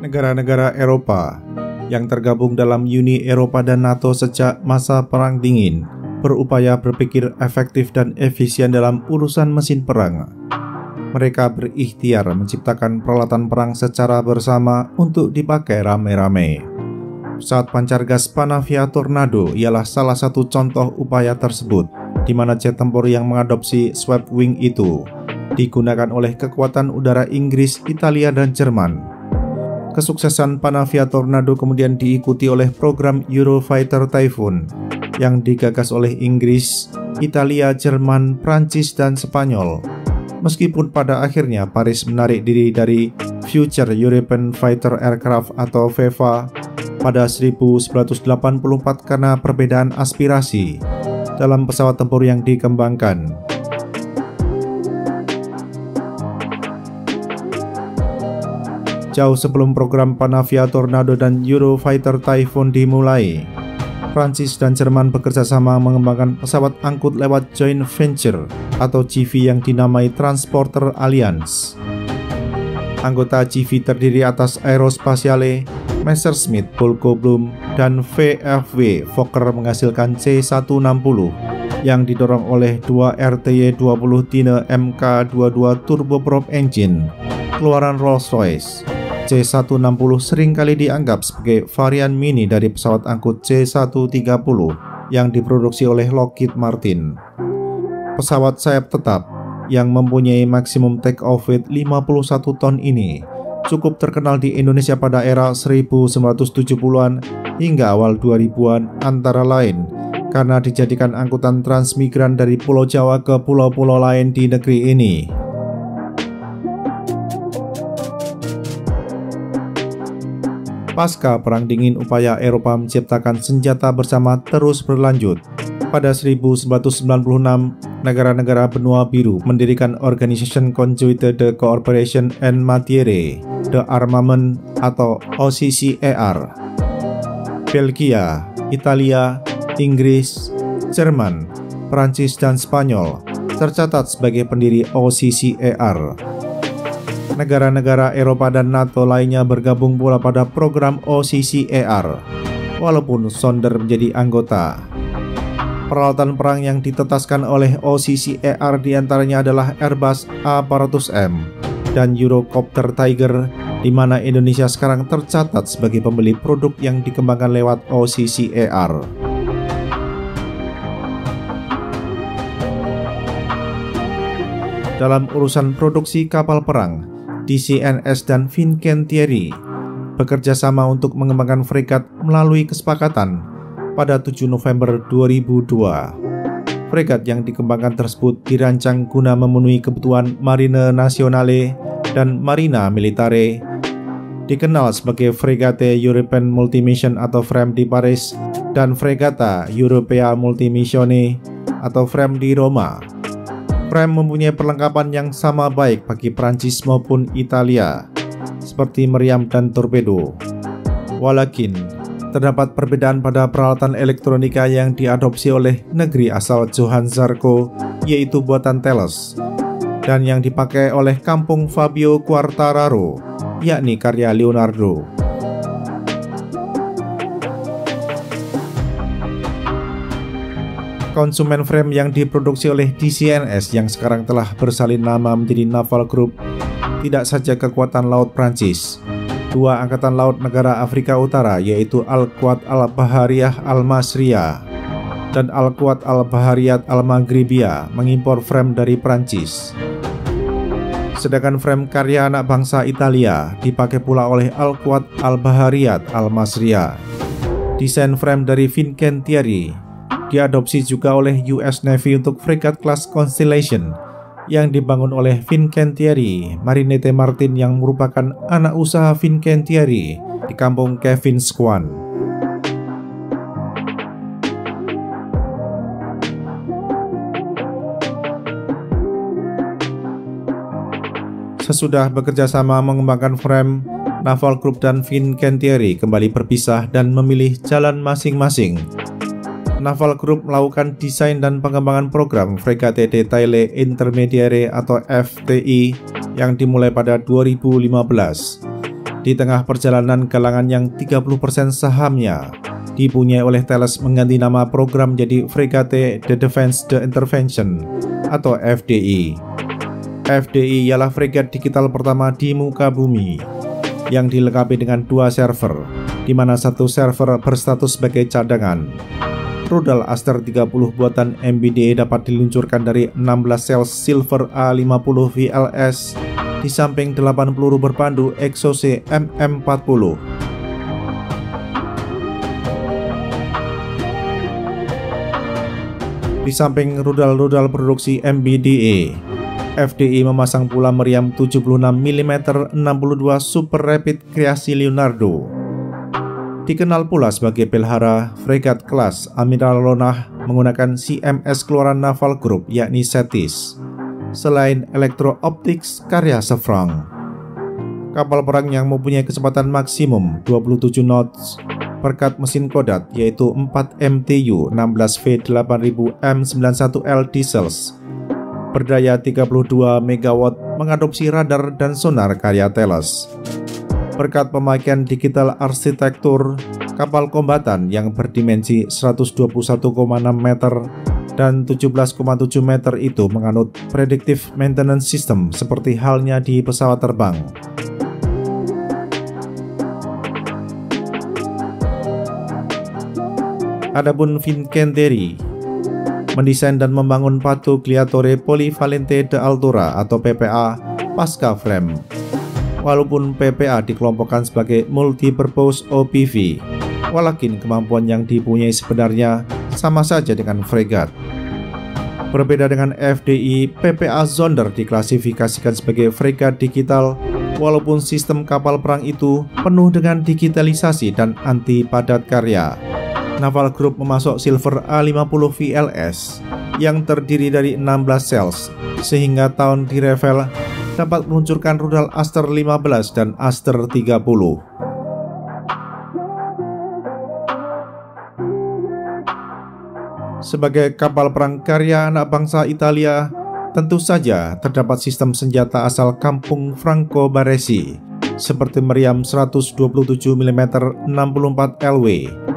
Negara-negara Eropa yang tergabung dalam Uni Eropa dan NATO sejak masa Perang Dingin berupaya berpikir efektif dan efisien dalam urusan mesin perang. Mereka berikhtiar menciptakan peralatan perang secara bersama untuk dipakai rame-rame. Pesawat pancar gas Panavia Tornado ialah salah satu contoh upaya tersebut, di mana jet tempur yang mengadopsi swept wing itu digunakan oleh kekuatan udara Inggris, Italia, dan Jerman. Kesuksesan Panavia Tornado kemudian diikuti oleh program Eurofighter Typhoon yang digagas oleh Inggris, Italia, Jerman, Prancis, dan Spanyol. Meskipun pada akhirnya Paris menarik diri dari Future European Fighter Aircraft atau FEFA pada 1984 karena perbedaan aspirasi dalam pesawat tempur yang dikembangkan. Jauh sebelum program Panavia Tornado dan Eurofighter Typhoon dimulai, Prancis dan Jerman bekerja sama mengembangkan pesawat angkut lewat joint venture atau JV yang dinamai Transporter Alliance. Anggota JV terdiri atas Aerospatiale, Messerschmitt, Volvo-Bloom, dan VFW Fokker menghasilkan C-160 yang didorong oleh dua RTY-20 Tine Mk22 turboprop engine keluaran Rolls-Royce. C-160 seringkali dianggap sebagai varian mini dari pesawat angkut C-130 yang diproduksi oleh Lockheed Martin. Pesawat sayap tetap yang mempunyai maksimum take-off weight 51 ton ini cukup terkenal di Indonesia pada era 1970-an hingga awal 2000-an, antara lain karena dijadikan angkutan transmigran dari Pulau Jawa ke pulau-pulau lain di negeri ini. Pasca Perang Dingin, upaya Eropa menciptakan senjata bersama terus berlanjut. Pada 1996, negara-negara benua biru mendirikan Organisation Conjointe de Cooperation en Matière de Armament atau OCCAR. Belgia, Italia, Inggris, Jerman, Prancis, dan Spanyol tercatat sebagai pendiri OCCAR. Negara-negara Eropa dan NATO lainnya bergabung pula pada program OCCAR, walaupun Sonder menjadi anggota. Peralatan perang yang ditetaskan oleh OCCAR diantaranya adalah Airbus A400M dan Eurocopter Tiger, di mana Indonesia sekarang tercatat sebagai pembeli produk yang dikembangkan lewat OCCAR. Dalam urusan produksi kapal perang, DCNS dan Fincantieri bekerja sama untuk mengembangkan fregat melalui kesepakatan pada 7 November 2002. Fregat yang dikembangkan tersebut dirancang guna memenuhi kebutuhan Marine Nationale dan Marina Militare, dikenal sebagai Fregate European Multimission atau FREMM di Paris dan Fregata Europea Multimissione atau FREMM di Roma. FREMM mempunyai perlengkapan yang sama baik bagi Prancis maupun Italia, seperti meriam dan torpedo. Walakin, terdapat perbedaan pada peralatan elektronika yang diadopsi oleh negeri asal Johann Zarco, yaitu buatan Thales, dan yang dipakai oleh kampung Fabio Quartararo, yakni karya Leonardo. Konsumen frame yang diproduksi oleh DCNS yang sekarang telah bersalin nama menjadi Naval Group tidak saja kekuatan laut Prancis, dua angkatan laut negara Afrika Utara yaitu Al-Quwat Al-Bahariyah Al-Masriyah dan Al-Quwat Al-Bahariyat Al-Maghribiyah mengimpor frame dari Prancis. Sedangkan frame karya anak bangsa Italia dipakai pula oleh Al-Quwat Al-Bahariyat Al-Masriyah. Desain frame dari Fincantieri diadopsi juga oleh US Navy untuk fregat kelas Constellation yang dibangun oleh Fincantieri Marinette Martin yang merupakan anak usaha Fincantieri di kampung Kevin Swan. Sesudah bekerja sama mengembangkan frame, Naval Group dan Fincantieri kembali berpisah dan memilih jalan masing-masing. Naval Group melakukan desain dan pengembangan program Fregate de Taille Intermediaire atau FTI yang dimulai pada 2015. Di tengah perjalanan galangan yang 30% sahamnya dipunyai oleh Thales mengganti nama program jadi Frégate de Défense d'Intervention atau FDI. FDI ialah fregat digital pertama di muka bumi yang dilengkapi dengan 2 server, di mana satu server berstatus sebagai cadangan. Rudal Aster 30 buatan MBDA dapat diluncurkan dari 16 sel Silver A50 VLS di samping 8 peluru berpandu Exocet MM40. Di samping rudal-rudal produksi MBDA, FDI memasang pula meriam 76 mm 62 Super Rapid kreasi Leonardo. Dikenal pula sebagai pelihara fregat kelas Amiral Lonah menggunakan CMS keluaran Naval Group yakni SETIS, selain Electro Optics karya Safran. Kapal perang yang mempunyai kecepatan maksimum 27 knots berkat mesin Kodat yaitu 4 MTU 16V 8000 M91L diesels berdaya 32 MW mengadopsi radar dan sonar karya Thales. Berkat pemakaian digital arsitektur, kapal kombatan yang berdimensi 121,6 meter dan 17,7 meter itu menganut predictive maintenance system seperti halnya di pesawat terbang. Adapun Fincantieri mendesain dan membangun Pattugliatore Polivalente de Altura atau PPA pasca frame. Walaupun PPA dikelompokkan sebagai multipurpose OPV, walakin kemampuan yang dipunyai sebenarnya sama saja dengan fregat. Berbeda dengan FDI, PPA Zonder diklasifikasikan sebagai fregat digital, walaupun sistem kapal perang itu penuh dengan digitalisasi dan anti padat karya. Naval Group memasok Silver A50 VLS yang terdiri dari 16 sels, sehingga tahun di revel dapat meluncurkan rudal Aster 15 dan Aster 30. Sebagai kapal perang karya anak bangsa Italia, tentu saja terdapat sistem senjata asal kampung Franco Baresi, seperti meriam 127 mm 64 LW,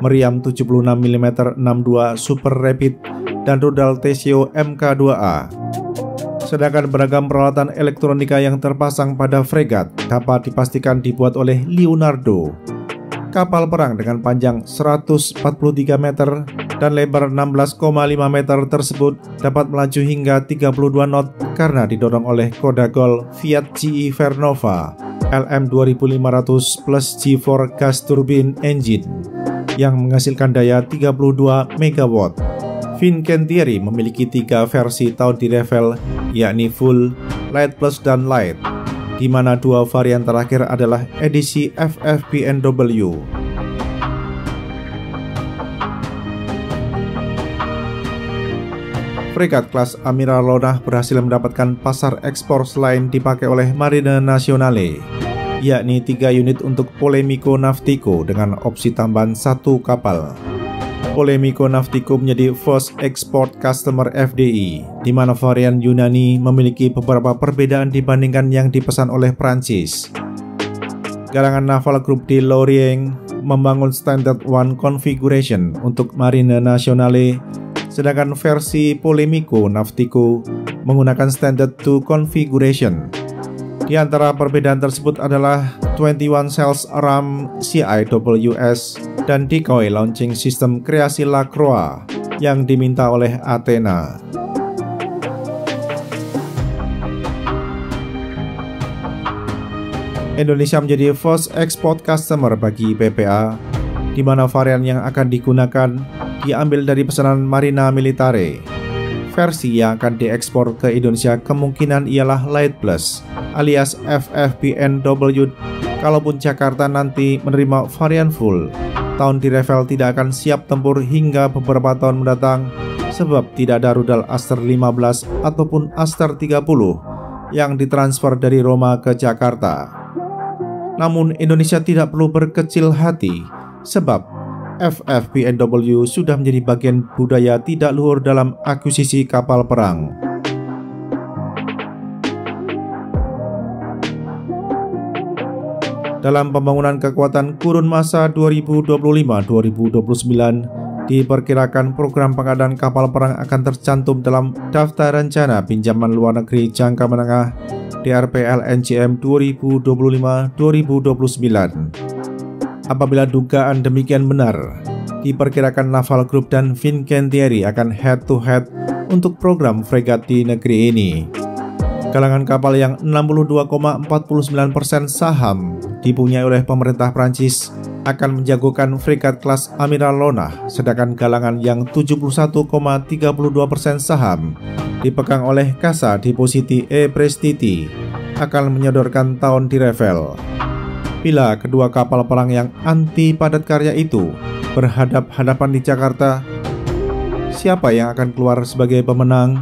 meriam 76 mm 62 Super Rapid, dan rudal Tessio MK2A. Sedangkan beragam peralatan elektronika yang terpasang pada fregat dapat dipastikan dibuat oleh Leonardo. Kapal perang dengan panjang 143 meter dan lebar 16,5 meter tersebut dapat melaju hingga 32 knot karena didorong oleh Kodagol Fiat GE Vernova LM 2500 plus G4 gas turbine engine yang menghasilkan daya 32 MW. Fincantieri memiliki 3 versi tahun di revel, yakni Full, Light Plus, dan Light, di mana 2 varian terakhir adalah edisi FFBNW. Fregat kelas Amiral Lonah berhasil mendapatkan pasar ekspor selain dipakai oleh Marine Nationale, yakni 3 unit untuk Polemico Navtico dengan opsi tambahan 1 kapal. Polemico Navtico menjadi first export customer FDI, di mana varian Yunani memiliki beberapa perbedaan dibandingkan yang dipesan oleh Prancis. Galangan Naval Group di Lorient membangun Standard 1 configuration untuk Marine Nationale, sedangkan versi Polemico Navtico menggunakan Standard 2 configuration. Di antara perbedaan tersebut adalah 21 cells RAM CIWS dan decoy launching system kreasi Lacroix yang diminta oleh Athena. Indonesia menjadi first export customer bagi PPA, di mana varian yang akan digunakan diambil dari pesanan Marina Militare. Versi yang akan diekspor ke Indonesia kemungkinan ialah Light Plus alias FFBNW. Kalaupun Jakarta nanti menerima varian full, tahun di revel tidak akan siap tempur hingga beberapa tahun mendatang sebab tidak ada rudal Aster 15 ataupun Aster 30 yang ditransfer dari Roma ke Jakarta. Namun Indonesia tidak perlu berkecil hati sebab FFBNW sudah menjadi bagian budaya tidak luhur dalam akuisisi kapal perang. Dalam pembangunan kekuatan kurun masa 2025-2029, diperkirakan program pengadaan kapal perang akan tercantum dalam daftar rencana pinjaman luar negeri jangka menengah DRPLNJM 2025-2029. Apabila dugaan demikian benar, diperkirakan Naval Group dan Fincantieri akan head-to-head untuk program fregat di negeri ini. Galangan kapal yang 62,49% saham dipunyai oleh pemerintah Prancis akan menjagokan fregat kelas Amiral Lona, sedangkan galangan yang 71,32% saham dipegang oleh Casa Depositi e Prestiti akan menyodorkan tahun di Revel. Bila kedua kapal perang yang anti padat karya itu berhadap-hadapan di Jakarta, siapa yang akan keluar sebagai pemenang?